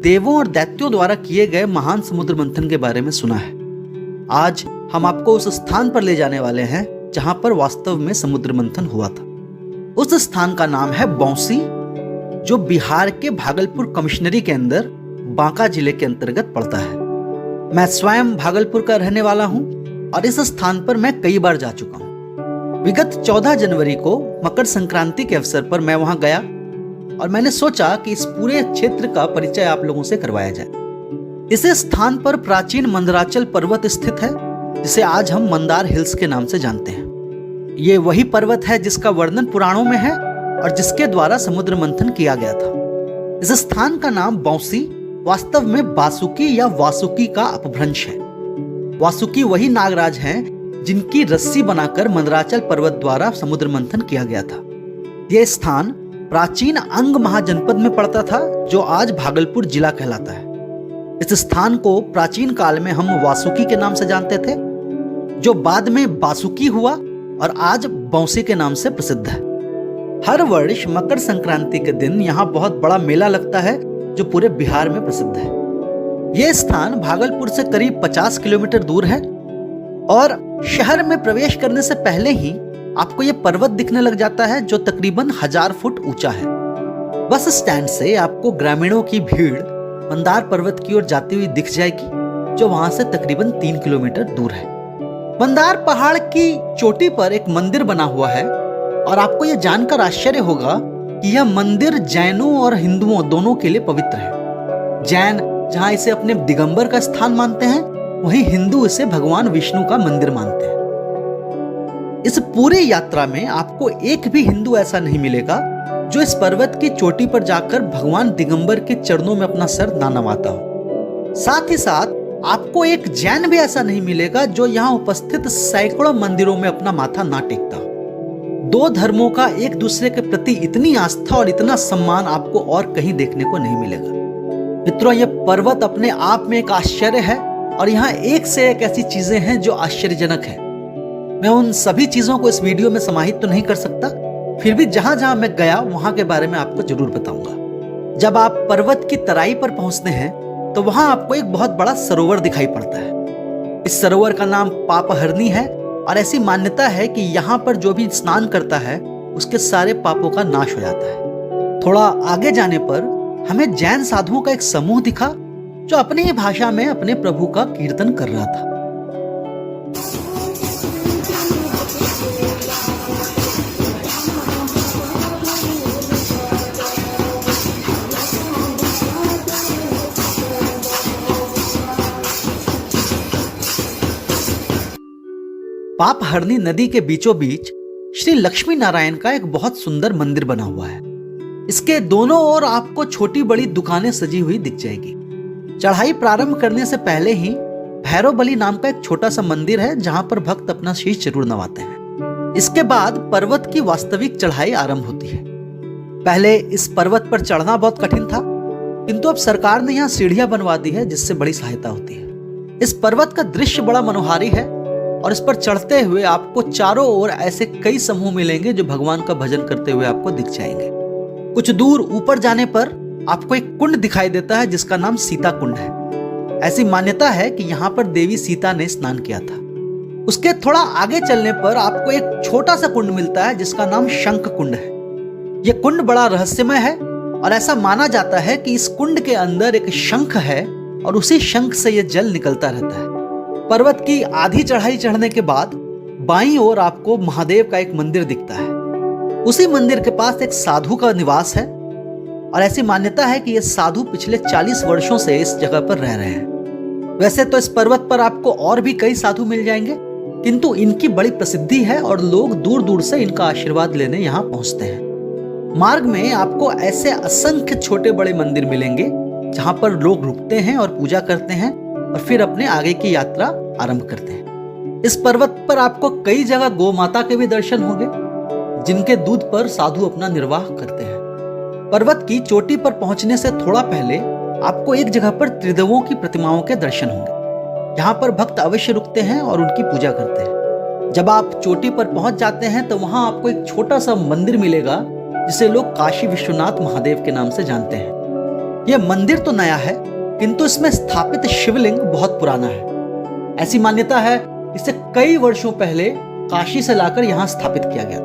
देवों और दैत्यों द्वारा किए गए महान समुद्र मंथन के बारे में सुना है। आज हम आपको उस स्थान पर ले जाने वाले हैं जहां पर वास्तव में समुद्र मंथन हुआ था। उस स्थान का नाम है बौंसी, जो बिहार के भागलपुर कमिश्नरी के अंदर बांका जिले के अंतर्गत पड़ता है। मैं स्वयं भागलपुर का रहने वाला हूं और इस स्थान पर मैं कई बार जा चुका हूं। विगत 14 जनवरी को मकर संक्रांति के अवसर पर मैं वहां गया और मैंने सोचा कि इस पूरे क्षेत्र का परिचय आप लोगों से करवाया जाए। इस स्थान पर प्राचीन मंदराचल पर्वत स्थित है, जिसे आज हम मंदार हिल्स के नाम से जानते हैं। ये वही पर्वत है जिसका वर्णन पुराणों में है और जिसके द्वारा समुद्र मंथन किया गया था। इस स्थान का नाम बौंसी वास्तव में बासुकी या वासुकी का अपभ्रंश है। वासुकी वही नागराज हैं जिनकी रस्सी बनाकर मंदराचल पर्वत द्वारा समुद्र मंथन किया गया था। यह स्थान प्राचीन अंग महाजनपद में पड़ता था, जो आज भागलपुर जिला कहलाता है। इस स्थान को प्राचीन काल में हम वासुकी के नाम से जानते थे, जो बाद में बासुकी हुआ और आज बौंसी के नाम से प्रसिद्ध है। हर वर्ष मकर संक्रांति के दिन यहाँ बहुत बड़ा मेला लगता है, जो पूरे बिहार में प्रसिद्ध है। यह स्थान भागलपुर से करीब 50 किलोमीटर दूर है और शहर में प्रवेश करने से पहले ही आपको यह पर्वत दिखने लग जाता है, जो तकरीबन 1000 फुट ऊंचा है। बस स्टैंड से आपको ग्रामीणों की भीड़ मंदार पर्वत की ओर जाती हुई दिख जाएगी, जो वहां से तकरीबन 3 किलोमीटर दूर है। मंदार पहाड़ की चोटी पर एक मंदिर बना हुआ है और आपको यह जानकर आश्चर्य होगा कि यह मंदिर जैनों और हिंदुओं दोनों के लिए पवित्र है। जैन जहां इसे अपने दिगंबर का स्थान मानते हैं, वहीं हिंदू इसे भगवान विष्णु का मंदिर मानते हैं। इस पूरी यात्रा में आपको एक भी हिंदू ऐसा नहीं मिलेगा जो इस पर्वत की चोटी पर जाकर भगवान दिगंबर के चरणों में अपना सर ना नवाता हो। साथ ही साथ आपको एक जैन भी ऐसा नहीं मिलेगा जो यहाँ उपस्थित सैकड़ों मंदिरों में अपना माथा ना टेकता हो। दो धर्मों का एक दूसरे के प्रति इतनी आस्था और इतना सम्मान आपको और कहीं देखने को नहीं मिलेगा। मित्रों, यह पर्वत अपने आप में एक आश्चर्य है और यहाँ एक से एक ऐसी चीजें हैं जो आश्चर्यजनक है। मैं उन सभी चीजों को इस वीडियो में समाहित तो नहीं कर सकता, फिर भी जहां जहां मैं गया वहां के बारे में आपको जरूर बताऊंगा। जब आप पर्वत की तराई पर पहुंचते हैं तो वहां आपको एक बहुत बड़ा सरोवर दिखाई पड़ता है। इस सरोवर का नाम पापहरनी है और ऐसी मान्यता है कि यहाँ पर जो भी स्नान करता है उसके सारे पापों का नाश हो जाता है। थोड़ा आगे जाने पर हमें जैन साधुओं का एक समूह दिखा, जो अपनी ही भाषा में अपने प्रभु का कीर्तन कर रहा था। पापहरनी नदी के बीचों बीच श्री लक्ष्मी नारायण का एक बहुत सुंदर मंदिर बना हुआ है। इसके दोनों ओर आपको छोटी बड़ी दुकानें सजी हुई दिख जाएगी। चढ़ाई प्रारंभ करने से पहले ही भैरव बली नाम का एक छोटा सा मंदिर है, जहां पर भक्त अपना शीश जरूर नवाते हैं। इसके बाद पर्वत की वास्तविक चढ़ाई आरंभ होती है। पहले इस पर्वत पर चढ़ना बहुत कठिन था, किंतु अब सरकार ने यहाँ सीढ़ियां बनवा दी है, जिससे बड़ी सहायता होती है। इस पर्वत का दृश्य बड़ा मनोहारी है और इस पर चढ़ते हुए आपको चारों ओर ऐसे कई समूह मिलेंगे जो भगवान का भजन करते हुए आपको दिख जाएंगे। कुछ दूर ऊपर जाने पर आपको एक कुंड दिखाई देता है, जिसका नाम सीता कुंड है। ऐसी मान्यता है कि यहाँ पर देवी सीता ने स्नान किया था। उसके थोड़ा आगे चलने पर आपको एक छोटा सा कुंड मिलता है, जिसका नाम शंख कुंड है। यह कुंड बड़ा रहस्यमय है और ऐसा माना जाता है कि इस कुंड के अंदर एक शंख है और उसी शंख से यह जल निकलता रहता है। पर्वत की आधी चढ़ाई चढ़ने के बाद बाईं ओर आपको महादेव का एक मंदिर दिखता है। उसी मंदिर के पास एक साधु का निवास है और ऐसी मान्यता है कि ये साधु पिछले 40 वर्षों से इस जगह पर रह रहे हैं। वैसे तो इस पर्वत पर आपको और भी कई साधु मिल जाएंगे, किंतु इनकी बड़ी प्रसिद्धि है और लोग दूर दूर से इनका आशीर्वाद लेने यहाँ पहुंचते हैं। मार्ग में आपको ऐसे असंख्य छोटे बड़े मंदिर मिलेंगे जहां पर लोग रुकते हैं और पूजा करते हैं और फिर अपने आगे की यात्रा आरंभ करते हैं। इस पर्वत पर आपको कई जगह गौ माता के भी दर्शन होंगे, जिनके दूध पर साधु अपना निर्वाह करते हैं। पर्वत की चोटी पर पहुंचने से थोड़ा पहले आपको एक जगह पर त्रिदेवों की प्रतिमाओं के दर्शन होंगे। यहाँ पर भक्त अवश्य रुकते हैं और उनकी पूजा करते हैं। जब आप चोटी पर पहुंच जाते हैं तो वहां आपको एक छोटा सा मंदिर मिलेगा, जिसे लोग काशी विश्वनाथ महादेव के नाम से जानते हैं। यह मंदिर तो नया है, किंतु इसमें स्थापित शिवलिंग बहुत पुराना है। ऐसी मान्यता है इसे कई वर्षों पहले काशी से लाकर यहाँ स्थापित किया गया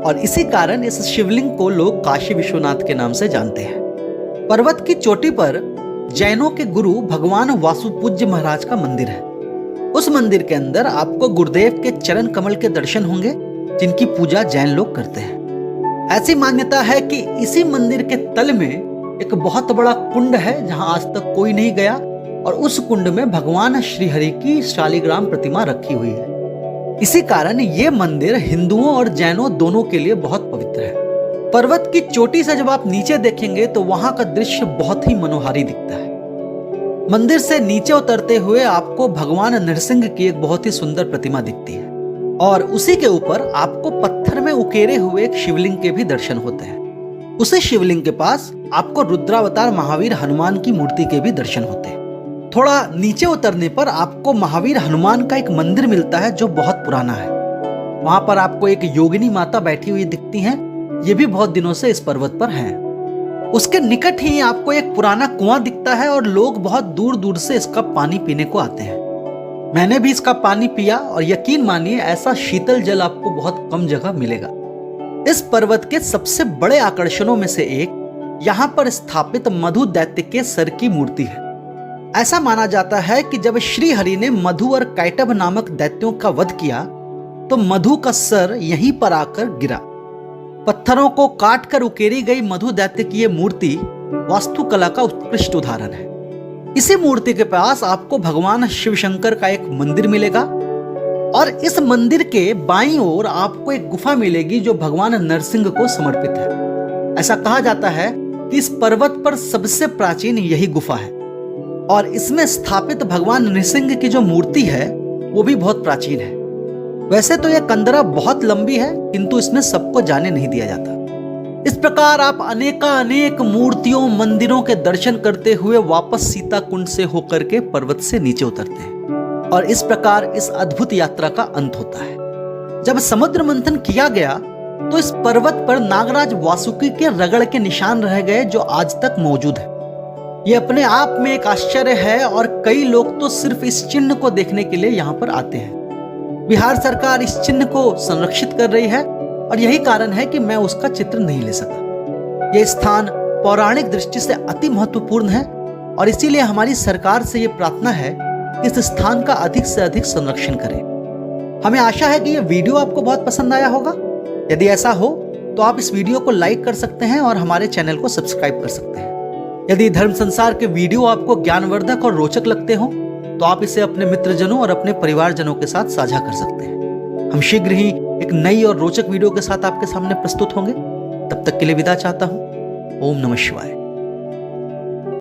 और इसी कारण इस शिवलिंग को लोग काशी विश्वनाथ के नाम से जानते हैं। पर्वत की चोटी पर जैनों के गुरु भगवान वासुपूज्य महाराज का मंदिर है। उस मंदिर के अंदर आपको गुरुदेव के चरण कमल के दर्शन होंगे, जिनकी पूजा जैन लोग करते हैं। ऐसी मान्यता है कि इसी मंदिर के तल में एक बहुत बड़ा कुंड है, जहां आज तक कोई नहीं गया और उस कुंड में भगवान श्रीहरि की शालिग्राम प्रतिमा रखी हुई है। इसी कारण ये मंदिर हिंदुओं और जैनों दोनों के लिए बहुत पवित्र है। पर्वत की चोटी से जब आप नीचे देखेंगे तो वहां का दृश्य बहुत ही मनोहारी दिखता है। मंदिर से नीचे उतरते हुए आपको भगवान नरसिंह की एक बहुत ही सुंदर प्रतिमा दिखती है और उसी के ऊपर आपको पत्थर में उकेरे हुए एक शिवलिंग के भी दर्शन होते हैं। उसी शिवलिंग के पास आपको रुद्रावतार महावीर हनुमान की मूर्ति के भी दर्शन होते हैं। थोड़ा नीचे उतरने पर आपको महावीर हनुमान का एक मंदिर मिलता है जो बहुत पुराना है। वहां पर आपको एक योगिनी माता बैठी हुई दिखती हैं, ये भी बहुत दिनों से इस पर्वत पर हैं। उसके निकट ही आपको एक पुराना कुआं दिखता है और लोग बहुत दूर दूर से इसका पानी पीने को आते हैं। मैंने भी इसका पानी पिया और यकीन मानिए ऐसा शीतल जल आपको बहुत कम जगह मिलेगा। इस पर्वत के सबसे बड़े आकर्षणों में से एक यहाँ पर स्थापित मधु दैत्य के सर की मूर्ति है। ऐसा माना जाता है कि जब श्री हरि ने मधु और कैटभ नामक दैत्यों का वध किया तो मधु का सर यहीं पर आकर गिरा। पत्थरों को काटकर उकेरी गई मधु दैत्य की यह मूर्ति वास्तुकला का उत्कृष्ट उदाहरण है। इसी मूर्ति के पास आपको भगवान शिव शंकर का एक मंदिर मिलेगा और इस मंदिर के बाईं ओर आपको एक गुफा मिलेगी जो भगवान नरसिंह को समर्पित है। ऐसा कहा जाता है कि इस पर्वत पर सबसे प्राचीन यही गुफा है और इसमें स्थापित भगवान नरसिंह की जो मूर्ति है वो भी बहुत प्राचीन है। वैसे तो यह कंदरा बहुत लंबी है, किंतु इसमें सबको जाने नहीं दिया जाता। इस प्रकार आप अनेक मूर्तियों मंदिरों के दर्शन करते हुए वापस सीता कुंड से होकर के पर्वत से नीचे उतरते हैं और इस प्रकार इस अद्भुत यात्रा का अंत होता है। जब समुद्र मंथन किया गया तो इस पर्वत पर नागराज वासुकी के रगड़ के निशान रह गए जो आज तक मौजूद है। ये अपने आप में एक आश्चर्य है और कई लोग तो सिर्फ इस चिन्ह को देखने के लिए यहाँ पर आते हैं। बिहार सरकार इस चिन्ह को संरक्षित कर रही है और यही कारण है कि मैं उसका चित्र नहीं ले सका। यह स्थान पौराणिक दृष्टि से अति महत्वपूर्ण है और इसीलिए हमारी सरकार से यह प्रार्थना है कि इस स्थान का अधिक से अधिक संरक्षण करें। हमें आशा है कि यह वीडियो आपको बहुत पसंद आया होगा। यदि ऐसा हो तो आप इस वीडियो को लाइक कर सकते हैं और हमारे चैनल को सब्सक्राइब कर सकते हैं। यदि धर्म संसार के वीडियो आपको ज्ञानवर्धक और रोचक लगते हो तो आप इसे अपने मित्रजनों और अपने परिवारजनों के साथ साझा कर सकते हैं। हम शीघ्र ही एक नई और रोचक वीडियो के साथ आपके सामने प्रस्तुत होंगे। तब तक के लिए विदा चाहता हूं। ओम नमः शिवाय।